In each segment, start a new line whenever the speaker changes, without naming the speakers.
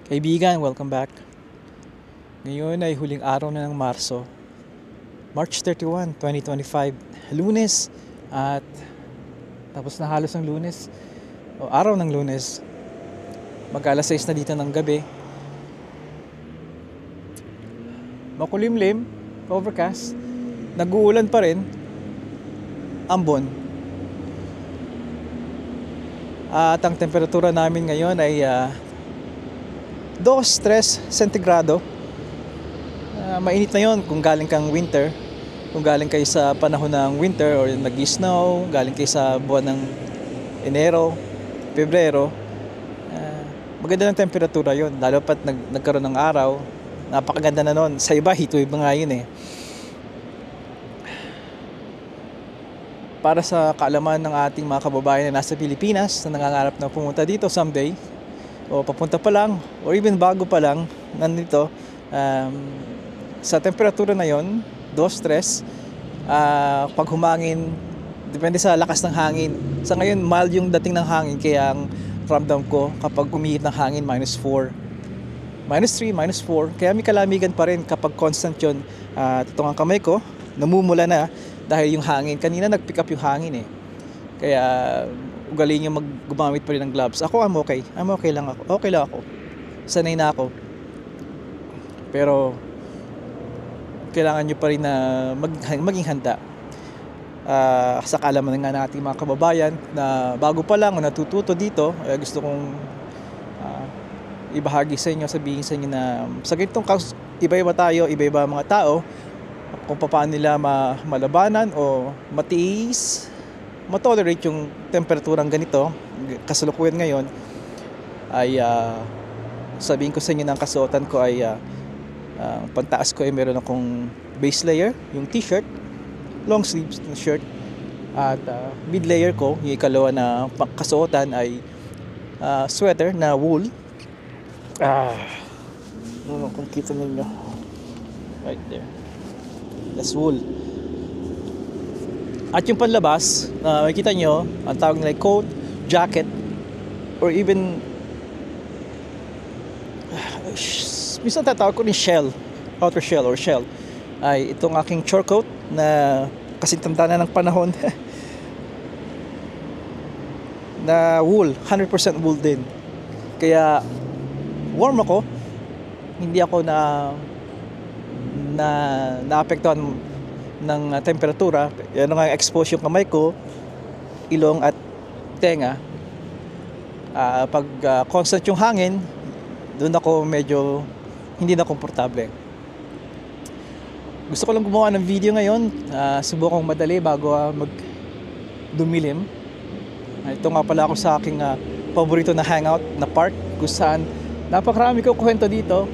Kaibigan, welcome back. Ngayon ay huling araw na ng Marso. March 31, 2025. Lunes. At tapos na halos ng Lunes. O araw ng Lunes. Mag-alas 6 na dito ng gabi. Makulimlim. Overcast. Nag-uulan pa rin. Ambon. At ang temperatura namin ngayon ay 2-3 sentigrado. Mainit na yon kung galing kang winter. Kung galing kayo sa panahon ng winter or nag-snow, galing kayo sa buwan ng Enero, Pebrero, maganda ng temperatura yon. Lalo pat nagkaroon ng araw, napakaganda na nun. Sa iba, heatwave nga yun eh. Para sa kaalaman ng ating mga kababayan na nasa Pilipinas na nangangarap na pumunta dito someday, o papunta pa lang, or even bago pa lang, nandito, sa temperatura na yon, 2-3, pag humangin, depende sa lakas ng hangin. Sa ngayon, mild yung dating ng hangin, kaya ang ramdam ko kapag umihit ng hangin, -4, -3, -4, kaya may kalamigan pa rin kapag constant yun. Itong ang kamay ko, namumula na dahil yung hangin. Kanina nag-pick up yung hangin eh. Kaya ugaliin yung gumamit pa rin ng gloves. Ako, I'm okay. Okay lang ako. Okay lang ako. Sanay na ako. Pero kailangan nyo pa rin na maging handa. Sa kaalaman nga natin mga kababayan na bago pa lang o natututo dito, gusto kong ibahagi sa inyo, sabihin sa inyo na sa ganitong iba-iba tayo, iba-iba mga tao, kung paano nila malabanan o matolerate yung temperaturang ganito kasalukuyan ngayon, ay sabihin ko sa inyo ng kasuotan ko ay pantaas ko ay meron akong base layer, yung t-shirt, long sleeves na shirt, at mid layer ko, yung ikalawa na kasuotan ay sweater na wool. Kung kita ninyo right there, that's wool. At yung panlabas, makikita nyo, ang tawag nila coat, jacket, or even minsan tatawag ko ni shell, outer shell or shell, ay itong aking chore coat na kasi tanda na ng panahon na wool, 100% wool din. Kaya warm ako, hindi ako naapektuhan ng temperatura. Yan nga expose yung kamay ko, ilong at tenga. Pag constant yung hangin, doon ako medyo hindi na komportable. Gusto ko lang gumawa ng video ngayon. Subukang madali bago dumilim. Ito nga pala ako sa aking paborito na hangout na park, kung saan napakarami ko kwento dito.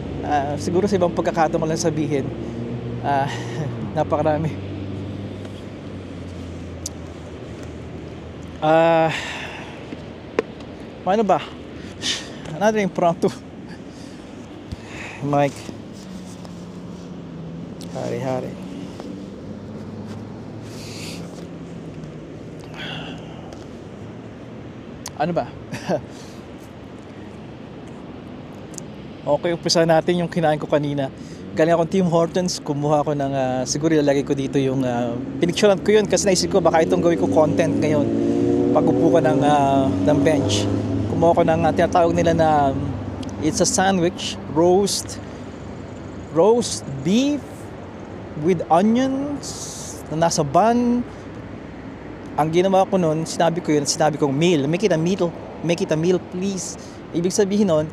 Siguro sa ibang pagkakataon ko lang sabihin. Napakarami. Ano ba? Another impromptu. Mike. Hari-hari. Ano ba? Okay, umpisa natin yung kinain ko kanina. Galing akong Tim Hortons, kumuha ko ng, siguro ilalagay ko dito yung, pinicturean ko yun kasi naisip ko baka itong gawin ko content ngayon pag upo ko ng bench. Kumuha ko ng tinatawag nila na it's a sandwich, roast beef with onions na nasa bun. Ang ginawa ko nun, sinabi kong meal, make it a meal please. Ibig sabihin nun,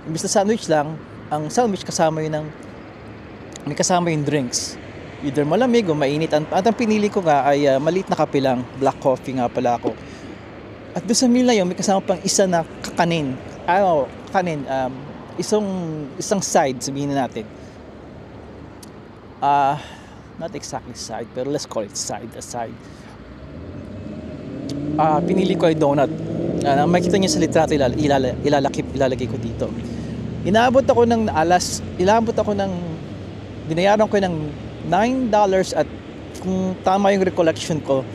imbis na sandwich lang, ang sandwich kasama yun may kasama yung drinks, either malamig o mainit. At ang pinili ko nga ay maliit na kape lang, black coffee nga pala ako. At doon sa meal na yun, may kasama pang isa na kakanin. Isang side, sabihin na natin. Not exactly side, pero let's call it a side. Pinili ko ay donut. Makikita niyo sa litrato, ilalagay ko dito. Binayaran ko ng $9 at kung tama yung recollection ko,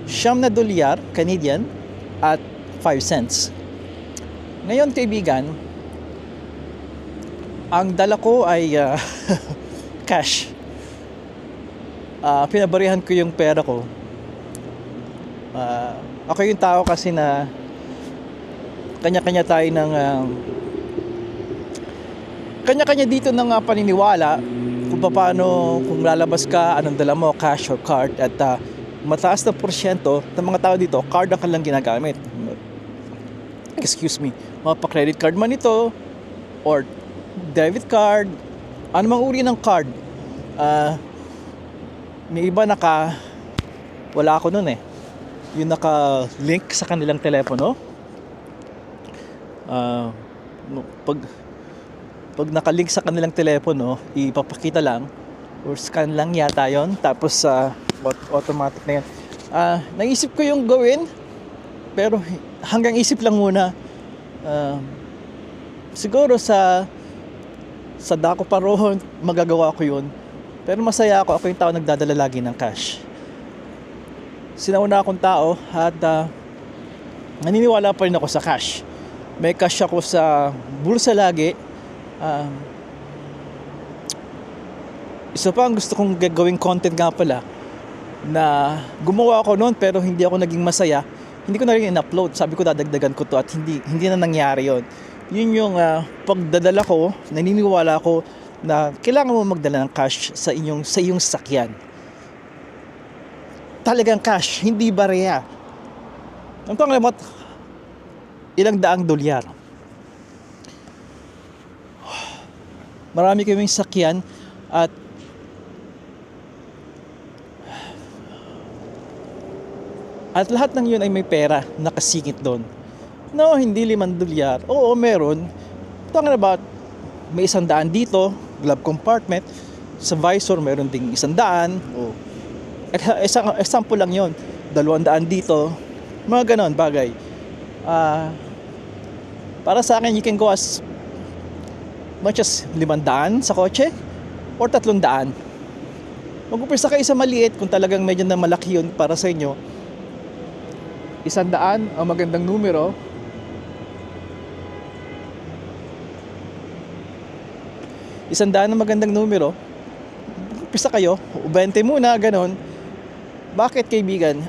$9 Canadian at 5 cents. Ngayon kaibigan, ang dala ko ay cash. Pinabarihan ko yung pera ko. Ako yung tao kasi na kanya-kanya tayo ng kanya-kanya dito ng paniniwala kung paano, kung lalabas ka, anong dala mo, cash or card. At mataas na porsyento ng mga tao dito, card ang kanilang ginagamit. Excuse me, mapa-credit card man ito or debit card, anumang uri ng card. May iba wala ako nun yung naka-link sa kanilang telepono. Pag naka-link sa kanilang telepono, ipapakita lang or scan lang yata yon, tapos automatic na yan. Naisip ko yung gawin, pero hanggang isip lang muna. Siguro sa dako pa roon magagawa ko yun, pero masaya ako yung tao nagdadala lagi ng cash. Sinauna akong tao at naniniwala pa rin ako sa cash. May cash ako sa bulsa lagi. Isa pa ang gusto kong gawing content nga pala, na gumawa ako noon pero hindi ako naging masaya, hindi ko na rin in-upload. Sabi ko dadagdagan ko to at hindi na nangyari yon. Yun yung pagdadala ko, naniniwala ako na kailangan mo magdala ng cash sa iyong sakyan. Talagang cash, hindi barya. Ang pangalimot, ilang daang dolyar. Marami kaming sakyan at lahat ng yun ay may pera nakasingit doon. No, hindi 5 dolyar. Oo, meron. Talking about, may 100 dito, glove compartment. Sa visor, meron ding 100. O, example lang yun. 200 dito. Mga ganon bagay. Para sa akin, you can go as much as 500 sa kotse or 300. Mag-umpisa kayo sa maliit kung talagang medyo na malaki yun para sa inyo. 100 ang magandang numero. 100 ang magandang numero. Umpisa kayo, 20 muna, ganon. Bakit kaibigan?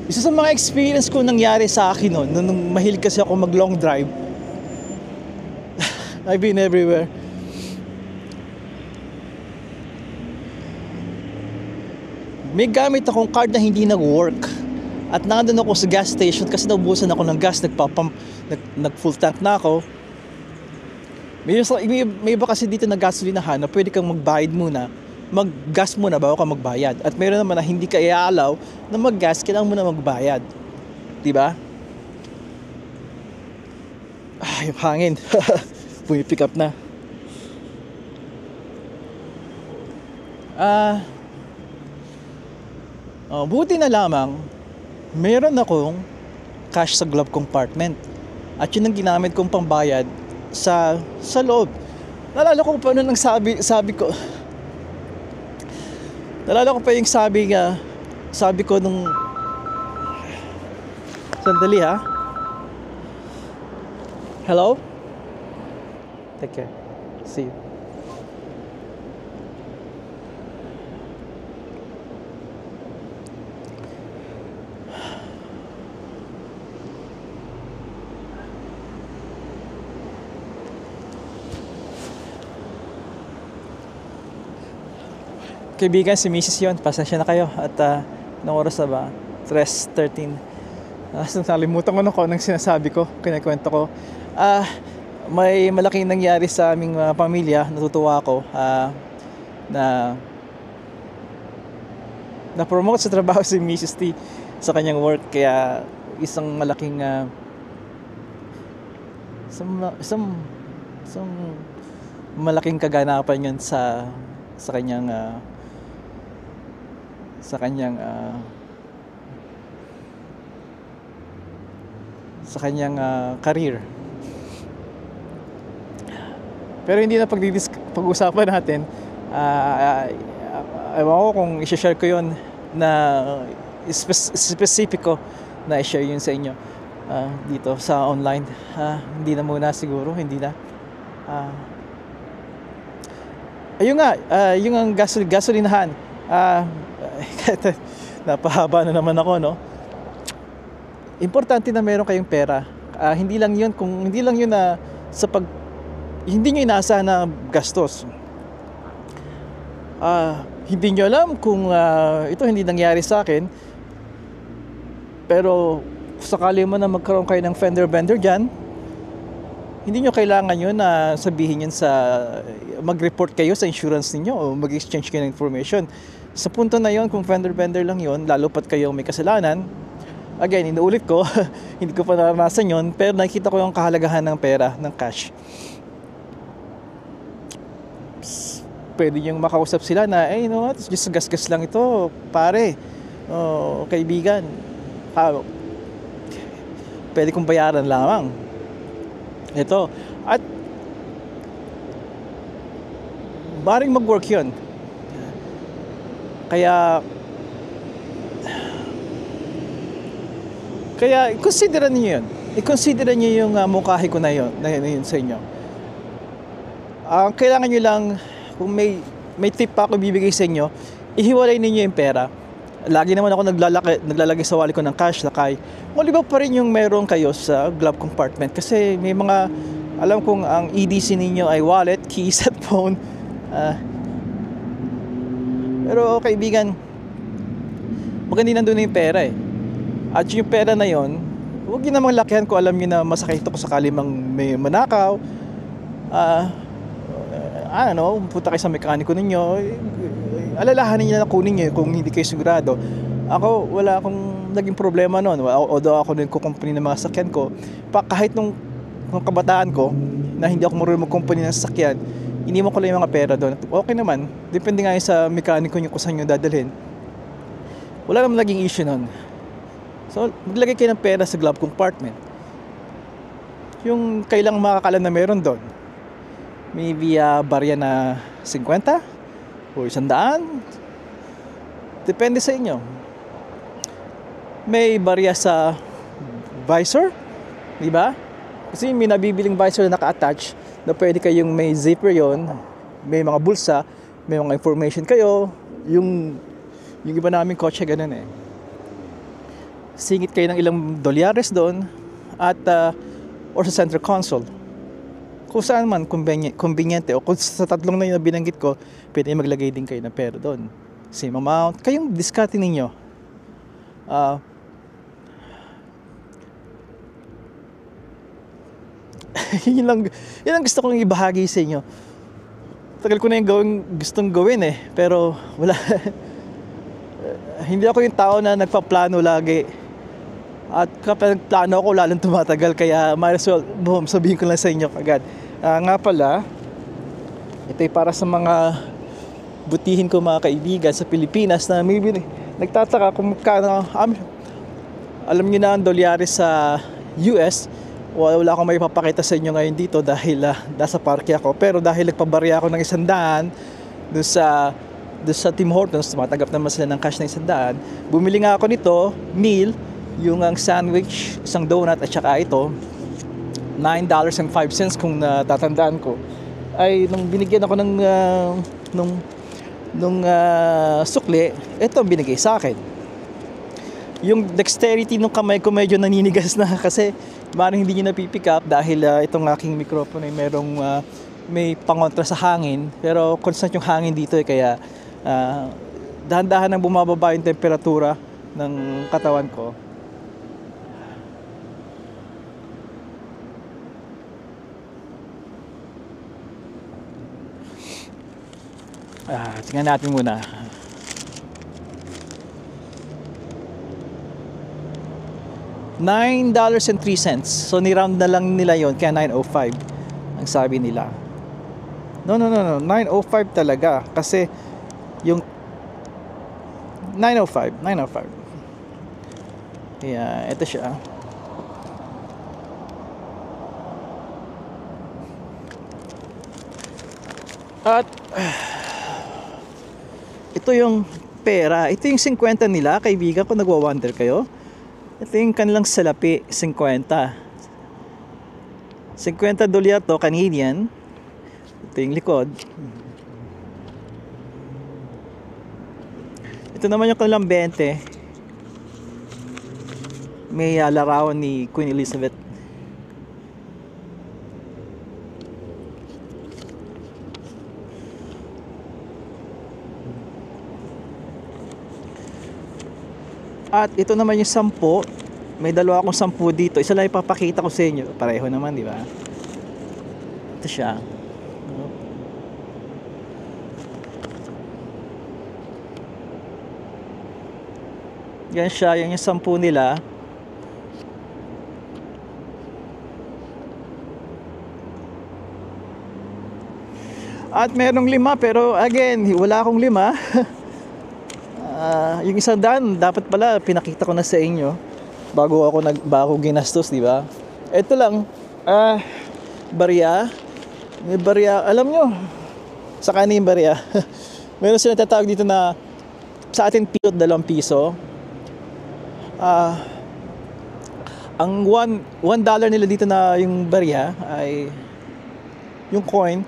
Isa sa mga experience ko nangyari sa akin noon, nung mahilig kasi ako mag long drive. I've been everywhere. May gamit akong card na hindi nag-work. At nandun ako sa gas station kasi naubusan ako ng gas, nag-full tank na ako. May iba kasi dito na gasolinahan na pwede kang magbayad muna, mag-gas muna bago ka magbayad. At meron naman na hindi ka i-allow na mag-gas, kailangan muna magbayad. Diba? Yung hangin. Pumipick up na. Buti na lamang meron akong cash sa glove compartment. At yun ang ginamit kong pambayad sa loob. Nalala ko pa nung sabi ko. Nalala ko pa yung sabi ko nung sandali ha. Hello? Take care. See you. Kaibigan, si Mrs. yun. Pasensya na kayo. At ng oras na ba? 3:13. Nalimutan ko na kung anong sinasabi ko. Kinakwento ko. May malaking nangyari sa aming pamilya. Natutuwa ako na promote sa trabaho si Mrs. T sa kanyang work. Kaya isang malaking isang malaking kaganapan yun sa kanyang career. Pero hindi na pag-usapan natin. Ewan ko kung i-share ko yun na specifico na i-share yun sa inyo dito sa online. Hindi na muna siguro, hindi na. Ayun nga, yung ang gasolinahan. Napahaba na naman ako, no? Importante na meron kayong pera. Hindi lang yun na hindi nyo inaasahan na gastos. Hindi nyo alam kung ito hindi nangyari sa akin, pero sakali mo na magkaroon kayo ng fender bender dyan, hindi nyo kailangan yun na sabihin yun mag-report kayo sa insurance ninyo o mag-exchange kayo ng information. Sa punto na yun, kung fender bender lang yun, lalo pat kayong may kasalanan, again, inuulit ko, hindi ko pa naranasan yun, pero nakikita ko yung kahalagahan ng pera, ng cash. Pwede yung makausap sila na, you know what, just gas-gas lang ito, pare, kaibigan, pwede kong bayaran lamang ito. At maring mag-work yun. Kaya i-consider niyo yun. I-consider niyo yung mungkahi ko na yun sa inyo. Kailangan nyo lang, kung may tip pa ako bibigay sa inyo, ihiwalay ninyo yung pera. Lagi naman ako naglalagay sa wallet ko ng cash, lakay. Malibaw pa rin yung meron kayo sa glove compartment. Kasi may mga, alam kong ang EDC ninyo ay wallet, keys at phone. Pero kaibigan, maganda nandun na yung pera eh. At yung pera na yon, huwag nyo namang lakihan kung alam nyo na masakit ito kung sakali mang may manakaw. Punta kayo sa mekaniko ninyo, alalahanin nyo na kunin nyo kung hindi kayo sigurado. Ako, wala akong naging problema noon. Although ako din kukumpany ng mga sakyan ko, kahit nung kabataan ko, na hindi ako marunong mag-company ng sakyan, iniwan ko lang yung mga pera doon. Okay naman, depende nga sa mekaniko nyo kung saan nyo dadalhin. Wala naman naging issue noon. So, maglagay kayo ng pera sa glove compartment. Yung kailang makakalam na meron doon. Maybe barya na 50 o 100. Depende sa inyo. May barya sa visor, di ba? Kasi may nabibiling visor na naka-attach na pwede kayong may zipper yon, may mga bulsa, may mga information kayo. Yung iba naming kotse ganun eh. Singit kayo ng ilang dolyares doon at or sa center console. Kung saan man conveniente o kung sa tatlong na yung binanggit ko, pwede maglagay din kayo ng pera doon. Same amount. Kayong discarte ninyo. Yun lang gusto kong ibahagi sa inyo. Tagal ko na yung gustong gawin eh, pero wala. Hindi ako yung tao na nagpaplano lagi. At kapag nagplano ako, lalong tumatagal. Kaya might as well, sabihin ko lang sa inyo agad. Nga pala, ito ay para sa mga butihin ko mga kaibigan sa Pilipinas na maybe nagtataka kung magkano. Alam niyo na ang dolyares sa US. Wala akong may papakita sa inyo ngayon dito dahil nasa parke ako. Pero dahil nagpabarya ako ng 100 doon sa Tim Hortons, tumatanggap naman sila ng cash na 100. Bumili nga ako nito, meal, yung ang sandwich, isang donut at saka ito, $9.05 kung natatandaan ko. Ay nung binigyan ako nung sukli, ito binigay sa akin. Yung dexterity ng kamay ko medyo naninigas na kasi maaaring hindi niyo napipick up dahil itong aking microphone ay may pangontra sa hangin, pero constant yung hangin dito kaya dahan-dahan ang bumababa yung temperatura ng katawan ko. Tingnan natin muna. $9.03. So ni-round na lang nila yon kaya 905 ang sabi nila. No, 905 talaga kasi yung 905. Yeah, ito siya. At ito yung pera. Ito yung 50 nila, kaibigan ko, nagwa-wonder kayo. Ito yung kanilang salapi, 50. 50 dolyar to, Canadian. Ito yung likod. Ito naman yung kanilang 20. May larawan ni Queen Elizabeth. At ito naman yung 10. May dalawa akong 10 dito. Isa lang ipapakita ko sa inyo. Pareho naman, di ba? Ito siya. Yan siya. Yan yung 10 nila. At merong 5, pero again, wala akong 5. Yung 100, dapat pala pinakita ko na sa inyo bago ginastos, di ba? Ito lang, barya. May barya, alam nyo, sa kanin barya. Meron silang tatawag dito na sa atin pilot, 2 piso. Ang $1 nila dito na yung barya ay, yung coin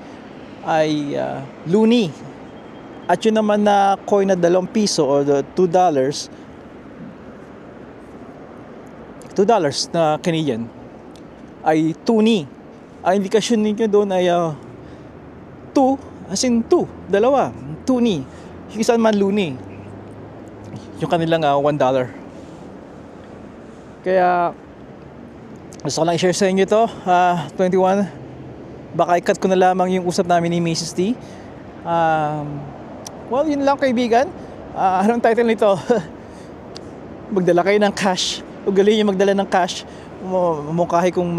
ay loonie. At yun naman na coin na 2 piso or the $2 na Canadian ay toonie. Ang indikasyon ninyo doon ay 2, as in 2, dalawa, toonie. Yung isa naman loonie, yung kanilang $1. Kaya gusto ko lang i-share sa inyo to. 21, baka i-cut ko na lamang yung usap namin ni Mrs. T. Well, yun lang kaibigan. Anong title nito? Magdala kayo ng cash. Ugali nyo magdala ng cash. Mumungkahi kung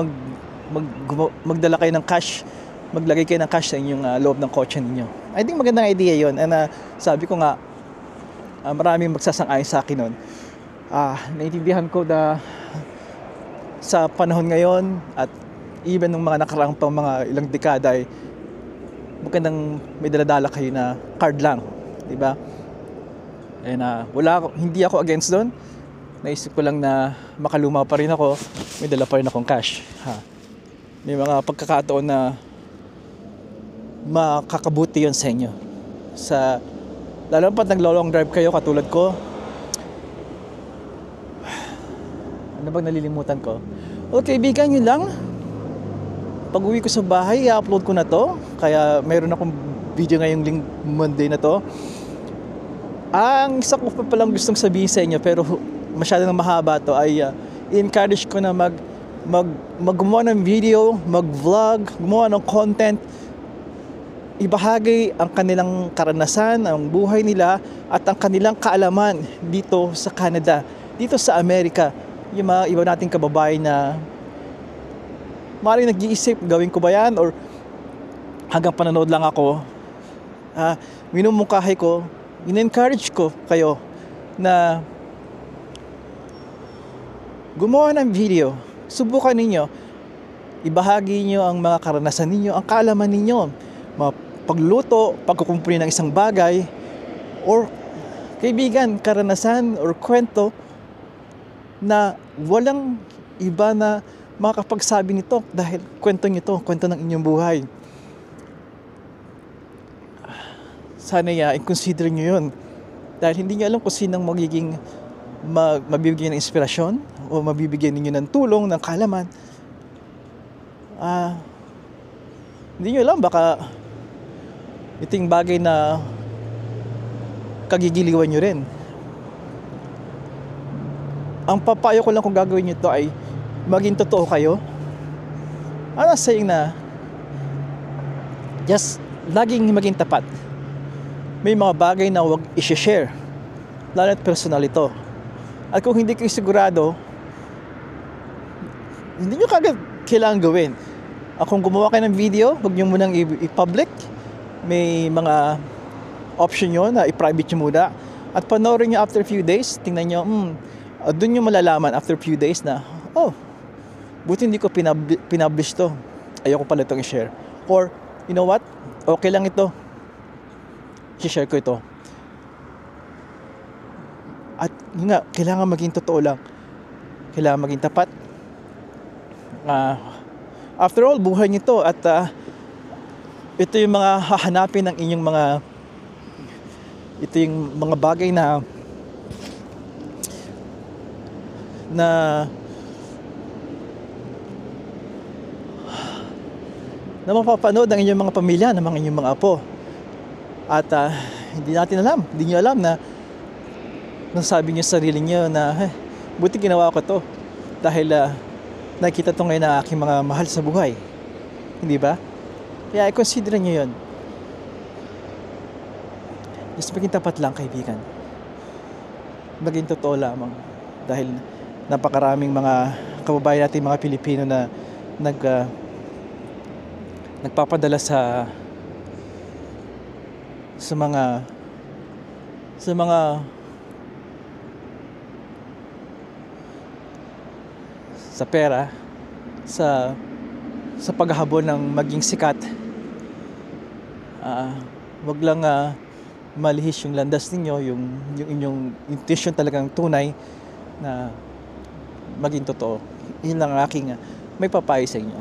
magdala kayo ng cash. Maglagay kayo ng cash sa inyong loob ng kotse ninyo. I think magandang idea yun. And sabi ko nga, maraming magsasang-ayon sa akin nun. Naintindihan ko na sa panahon ngayon at even nung mga nakaraang pang mga ilang dekada ay magandang may daladala kayo na card lang. Diba? And hindi ako against doon. Naisip ko lang na makaluma pa rin ako, may dala pa rin akong cash. May mga pagkakataon na makakabuti yon sa inyo. Lalo pa naglo-long drive kayo katulad ko. Ano bang nalilimutan ko? Okay, kaibigan, yun lang. Pag uwi ko sa bahay, i-upload ko na to. Kaya mayroon akong video ngayong Monday na to. Ang isa ko pa palang gustong sabihin sa inyo, pero masyado nang mahaba to, ay i-encourage ko na gumawa ng video, mag-vlog, gumawa ng content, ibahagi ang kanilang karanasan, ang buhay nila, at ang kanilang kaalaman dito sa Canada, dito sa Amerika. Yung mga iba nating kababayan na maaaring nag-iisip, gawin ko ba yan? Or hanggang pananood lang ako. Minumungkahi ko, in-encourage ko kayo na gumawa ng video. Subukan ninyo. Ibahagi niyo ang mga karanasan ninyo, ang kaalaman ninyo. Pagluto, pagkukumpuni ng isang bagay, or kaibigan, karanasan or kwento na walang iba na makakapagsabi nito dahil kwento nyo to, kwento ng inyong buhay. Sana i-consider nyo yun. Dahil hindi nyo alam kung sinang magiging mabibigyan ng inspirasyon o mabibigyan ninyo ng tulong, ng kaalaman. Hindi nyo alam, baka ito yung bagay na kagigiliwan nyo rin. Ang papayo ko lang kung gagawin nyo ito ay maging totoo kayo. Ano saying na just laging maging tapat. May mga bagay na huwag i-share, lalo at personal ito. At kung hindi kayo sigurado, hindi nyo kagad kailangan gawin. Kung gumawa kayo ng video, huwag nyo munang i-public. May mga option nyo na i-private nyo muna. At panoorin nyo after few days, tingnan nyo, doon nyo malalaman after few days na, buti hindi ko pinablish to. Ayoko pala itong i-share. Or, you know what? Okay lang ito. I-share ko ito. At yun nga, kailangan maging totoo lang. Kailangan maging tapat. After all, buhay niyo to, at ito yung mga hahanapin ng inyong mga, ito yung mga bagay na mapapanood ng inyong mga pamilya, ng mga inyong mga apo. At hindi natin alam, hindi nyo alam na nasabi nyo sa sarili nyo na buti ginawa ko to dahil nakikita to ngayon ng aking mga mahal sa buhay. Hindi ba? Kaya i-consider nyo yun. Just maging tapat lang, kaibigan. Maging totoo lamang. Dahil napakaraming mga kababayan natin, mga Pilipino na nagpapadala sa pera, sa paghahabol ng maging sikat. Wag lang malihis yung landas ninyo, yung inyong intention talagang tunay na maging totoo. Yun lang ang aking may papayo sa inyo.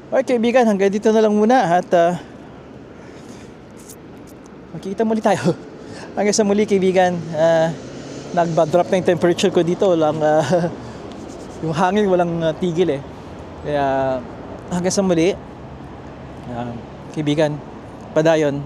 Okay, kaibigan, hanggang dito na lang muna, at magkikita muli tayo. Hanggang sa muli, kaibigan. Nagba-drop na yung temperature ko dito. Walang, yung hangin walang tigil eh. Kaya hanggang sa muli, kaibigan, padayon.